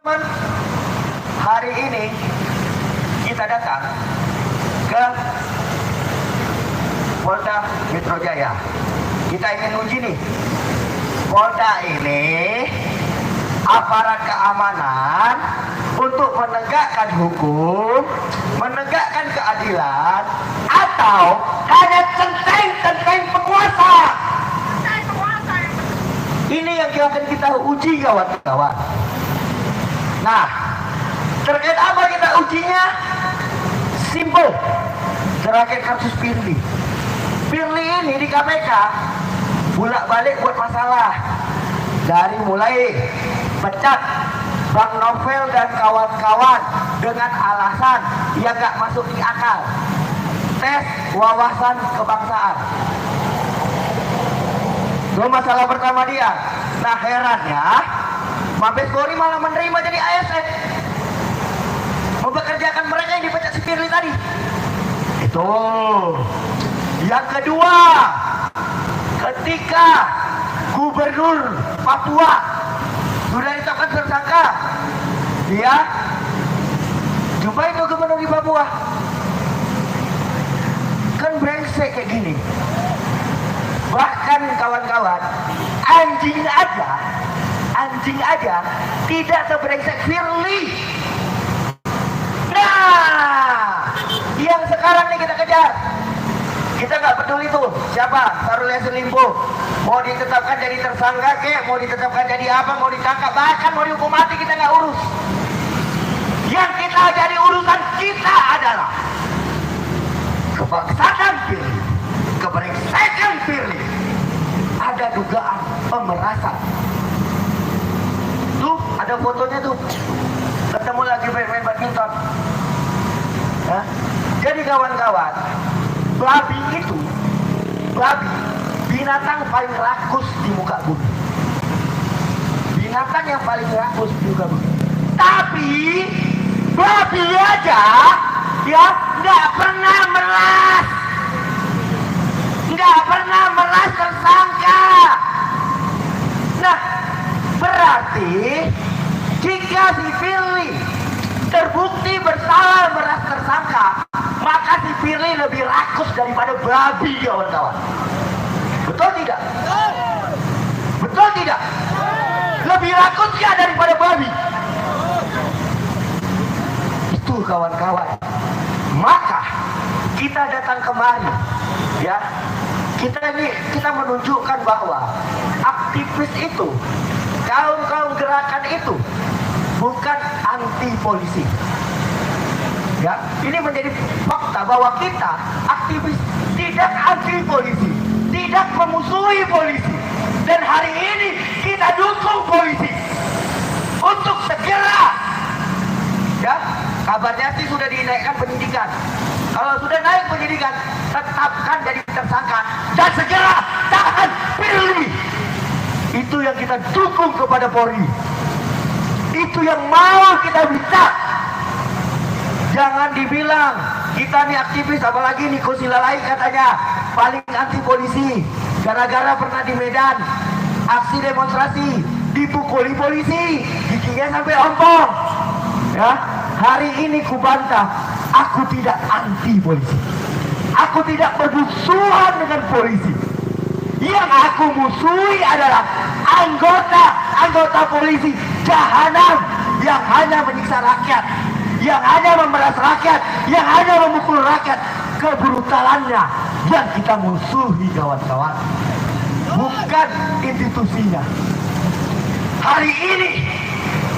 Teman, hari ini kita datang ke Polda Metro Jaya. Kita ingin uji nih, Polda ini aparat keamanan untuk menegakkan hukum, menegakkan keadilan, atau hanya centeng-centeng penguasa. Ini yang akan kita uji, kawan-kawan. Nah, terkait apa kita ujinya? Simpel. Terkait kasus Firly. Firly ini di KPK bolak-balik buat masalah. Dari mulai pecat Bang Novel dan kawan-kawan dengan alasan ia gak masuk di akal. Tes wawasan kebangsaan. Itu masalah pertama dia. Nah, herannya Mabes Polri malah menerima jadi ASN, mempekerjakan mereka yang dipecat si Firly tadi. Itu. Yang kedua, ketika Gubernur Papua sudah ditetapkan tersangka, dia jumpa itu gubernur di Papua. Kan brengsek kayak gini. Bahkan kawan-kawan, anjing aja tidak sebrengsek Firly. Nah, yang sekarang nih kita kejar. Kita nggak peduli tuh siapa Syahrul Yassin Limpo, mau ditetapkan jadi tersangka kek, mau ditetapkan jadi apa, mau ditangkap, bahkan mau dihukum mati, kita nggak urus. Yang kita jadi urusan kita adalah kebangsakan Firly, kebrengsekan Firly. Ada dugaan pemerasan. Tuh, ada fotonya tuh. Ketemu lagi main badminton. Ya. Jadi kawan-kawan, babi itu, binatang paling rakus di muka bumi. Binatang yang paling rakus di muka bumi. Tapi, babi aja, ya, nggak pernah meras. Nggak pernah meras tersangka. Nah, berarti jika si Firly terbukti bersalah meras tersangka, maka si Firly lebih rakus daripada babi, kawan-kawan. Betul tidak? Betul tidak? Lebih rakus ya daripada babi. Itu kawan-kawan. Maka kita datang kemari, ya. Kita menunjukkan bahwa aktivis itu, kaum gerakan itu bukan anti polisi. Ya, ini menjadi fakta bahwa kita aktivis tidak anti polisi, tidak memusuhi polisi, dan hari ini kita dukung polisi untuk segera, ya, kabarnya sih sudah dinaikkan penyidikan. Kalau sudah naik penyidikan, tetapkan jadi tersangka dan segera tahan Firly. Itu yang kita dukung kepada Polri. Itu yang mau kita minta. Jangan dibilang kita nih aktivis, apalagi Niko Silalai katanya paling anti polisi gara-gara pernah di Medan aksi demonstrasi dipukuli polisi, giginya sampai ompong. Ya, hari ini kubantah, aku tidak anti polisi. Aku tidak bermusuhan dengan polisi. Yang aku musuhi adalah anggota polisi jahanam yang hanya menyiksa rakyat, yang hanya memeras rakyat, yang hanya memukul rakyat. Kebrutalannya yang kita musuhi, kawan-kawan, bukan institusinya. Hari ini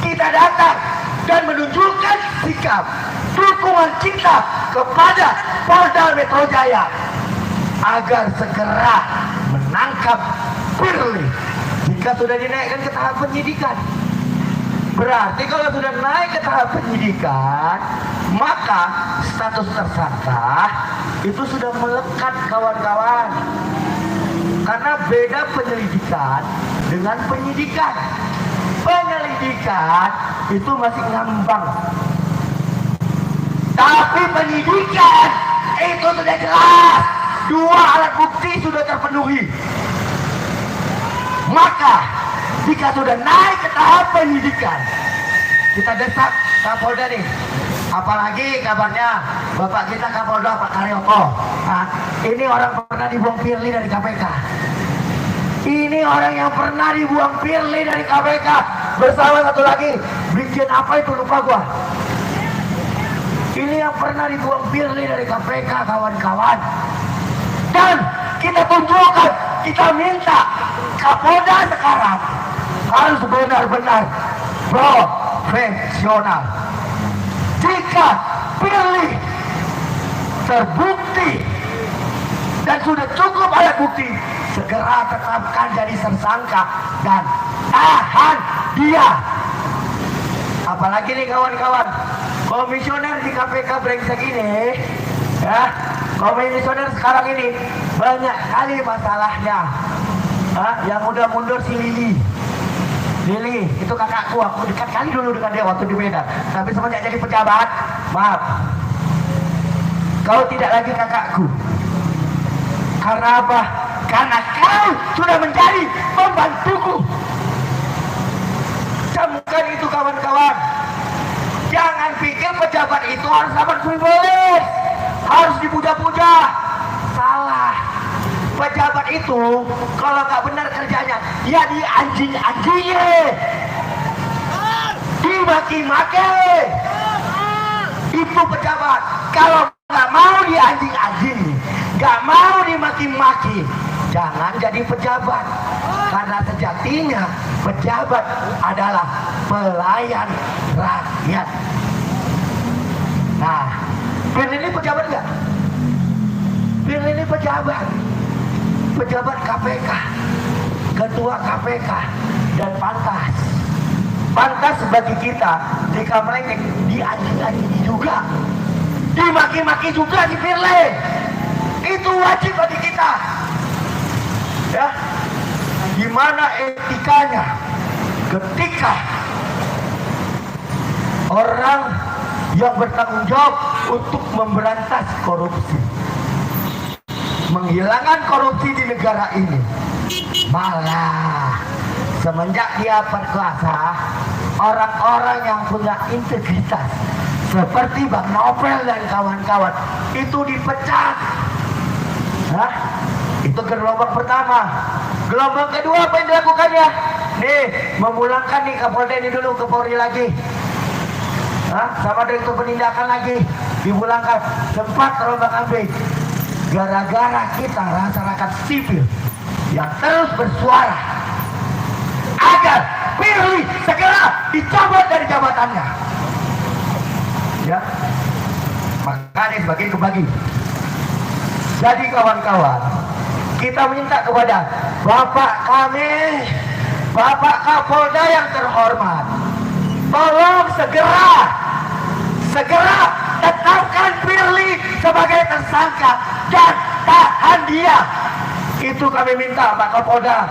kita datang dan menunjukkan sikap dukungan kita kepada Polda Metro Jaya agar segera menangkap Firly. Jika sudah dinaikkan ke tahap penyidikan, berarti kalau sudah naik ke tahap penyidikan, maka status tersangka itu sudah melekat, kawan-kawan. Karena beda penyelidikan dengan penyidikan. Penyelidikan itu masih ngambang, tapi penyidikan itu sudah jelas, dua alat bukti sudah terpenuhi. Maka jika sudah naik ke tahap penyidikan, kita desak Kapolda nih. Apalagi kabarnya Bapak kita Kapolda Pak Karyoko. Nah, ini orang pernah dibuang Firly dari KPK. Ini orang yang pernah dibuang Firly dari KPK bersama satu lagi Brigjen apa itu lupa gua. Ini yang pernah dibuang Firly dari KPK, kawan-kawan. Dan kita tunjukkan, kita minta Kapolda sekarang harus benar-benar profesional. Jika Firly terbukti dan sudah cukup alat bukti, segera tetapkan jadi tersangka dan tahan dia. Apalagi nih kawan-kawan, komisioner di KPK brengsek ini, ya, komisioner sekarang ini banyak kali masalahnya. Yang udah mundur si Lili, itu kakakku, aku dekat kali dulu dengan dia waktu di Medan. Tapi semenjak jadi pejabat, maaf, kau tidak lagi kakakku. Karena apa? Karena kau sudah menjadi pembantuku. Camkan itu kawan-kawan. Jangan pikir pejabat itu harus dapat privilege, harus dipuja-puja. Salah. Pejabat itu kalau nggak benar kerjanya, ya dianjing-anjingnya, dimaki-maki. Itu pejabat. Kalau nggak mau dianjing-anjing, nggak mau dimaki-maki, jangan jadi pejabat. Karena sejatinya pejabat adalah pelayan rakyat. Nah, Firly ini pejabat nggak? Firly ini pejabat. Pejabat KPK, ketua KPK, dan pantas bagi kita di Kamleng dianjing-anjing juga, dimaki-maki juga di Firly. Itu wajib bagi kita, ya. Gimana etikanya ketika orang yang bertanggung jawab untuk memberantas korupsi, menghilangkan korupsi di negara ini, malah semenjak dia berkuasa, orang-orang yang punya integritas seperti Bang Novel dan kawan-kawan itu dipecat. Itu gelombang pertama. Gelombang kedua apa yang dilakukannya? Nih, memulangkan nih Kapolda ini dulu ke Polri lagi. Sama Direktur Penindakan lagi dipulangkan. Sempat terombang ambing. Gara-gara kita masyarakat sipil yang terus bersuara agar Firly segera dicabut dari jabatannya, ya, maka dibagi kebagi. Jadi kawan-kawan, kita minta kepada Bapak kami, Bapak Kapolda yang terhormat, tolong segera tetapkan Firly sebagai tersangka dan tahan dia. Itu kami minta Pak Kapolda.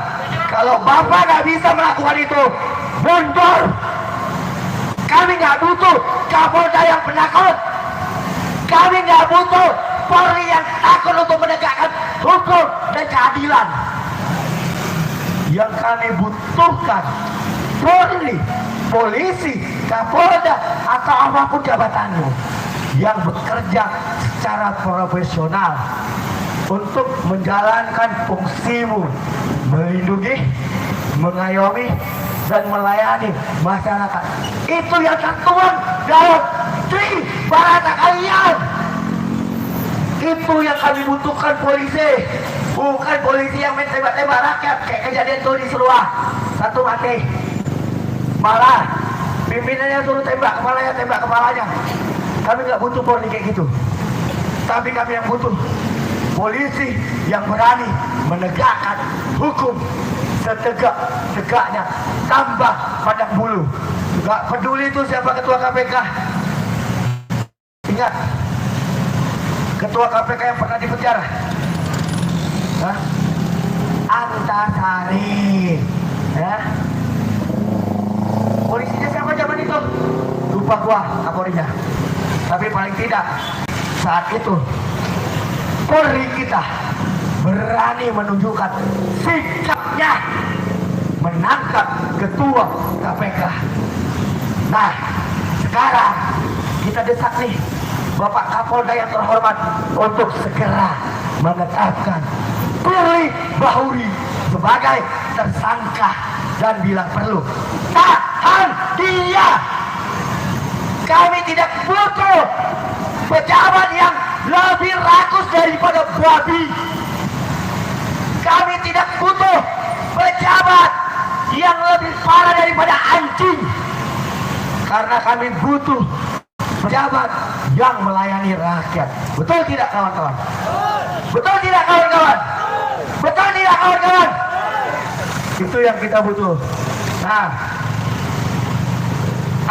Kalau Bapak nggak bisa melakukan itu, mundur. Kami nggak butuh Kapolda yang penakut. Kami nggak butuh Polri yang takut untuk menegakkan hukum dan keadilan. Yang kami butuhkan Polri, polisi, Kapolda atau apapun jabatannya yang bekerja secara profesional untuk menjalankan fungsimu, melindungi, mengayomi, dan melayani masyarakat. Itu yang tertuang dalam Tri Barata kalian. Itu yang kami butuhkan polisi, bukan polisi yang main tembak-tembak rakyat kayak kejadian tuh di Seruah, satu mati. Malah pimpinannya suruh tembak kepalanya. Kami nggak butuh Polri kayak gitu. Tapi kami yang butuh polisi yang berani menegakkan hukum setegak-tegaknya, tambah pada bulu. Nggak peduli itu siapa ketua KPK. Ingat, ketua KPK yang pernah dipenjara, Antasari, ya. Polisinya siapa zaman itu? Lupa gua Kapolrinya. Tapi paling tidak saat itu Polri kita berani menunjukkan sikapnya menangkap ketua KPK. Nah, sekarang kita desak nih Bapak Kapolda yang terhormat untuk segera menetapkan Firly Bahuri sebagai tersangka dan bila perlu tahan dia. Kami tidak butuh pejabat yang lebih rakus daripada babi. Kami tidak butuh pejabat yang lebih parah daripada anjing. Karena kami butuh pejabat yang melayani rakyat. Betul tidak kawan-kawan? Betul tidak kawan-kawan? Betul tidak kawan-kawan? Itu yang kita butuh. Nah,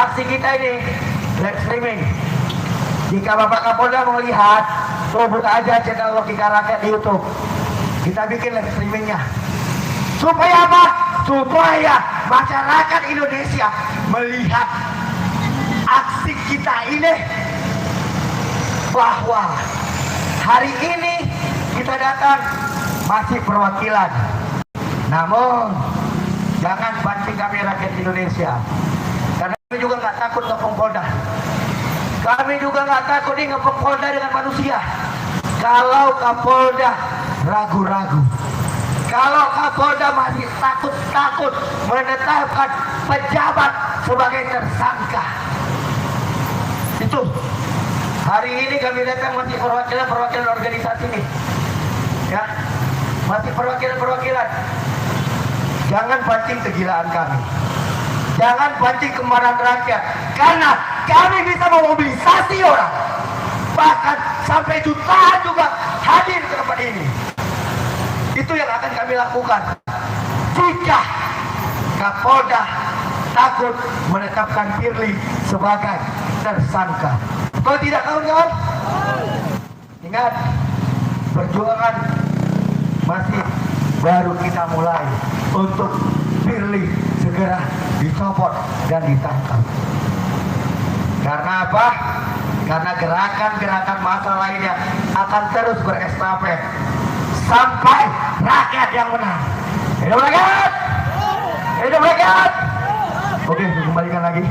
aksi kita ini live streaming. Jika Bapak Kapolda mau lihat, tuh buka aja channel Logika Rakyat di YouTube. Kita bikin live streamingnya. Supaya apa? Supaya masyarakat Indonesia melihat aksi kita ini, bahwa hari ini kita datang masih perwakilan. Namun jangan pancing kami rakyat Indonesia. Karena kami juga nggak takut ngepung Polda. Kami juga nggak takut nih ngepung Polda dengan manusia. Kalau Kapolda ragu-ragu, kalau Kapolda masih takut-takut menetapkan pejabat sebagai tersangka, itu hari ini kami datang masih perwakilan organisasi ini, ya, masih perwakilan. Jangan pancing kegilaan kami, jangan pancing kemarahan rakyat, karena kami bisa memobilisasi orang, bahkan sampai jutaan juga hadir ke tempat ini. Itu yang akan kami lakukan jika Kapolda takut menetapkan Firly sebagai tersangka. Kalau tidak kawan-kawan, ingat, perjuangan masih baru kita mulai untuk Firly segera dicopot dan ditangkap. Karena apa? Karena gerakan-gerakan massa lainnya akan terus berestafet sampai rakyat yang menang. Hidup rakyat! Hidup rakyat! Oke, kembalikan lagi.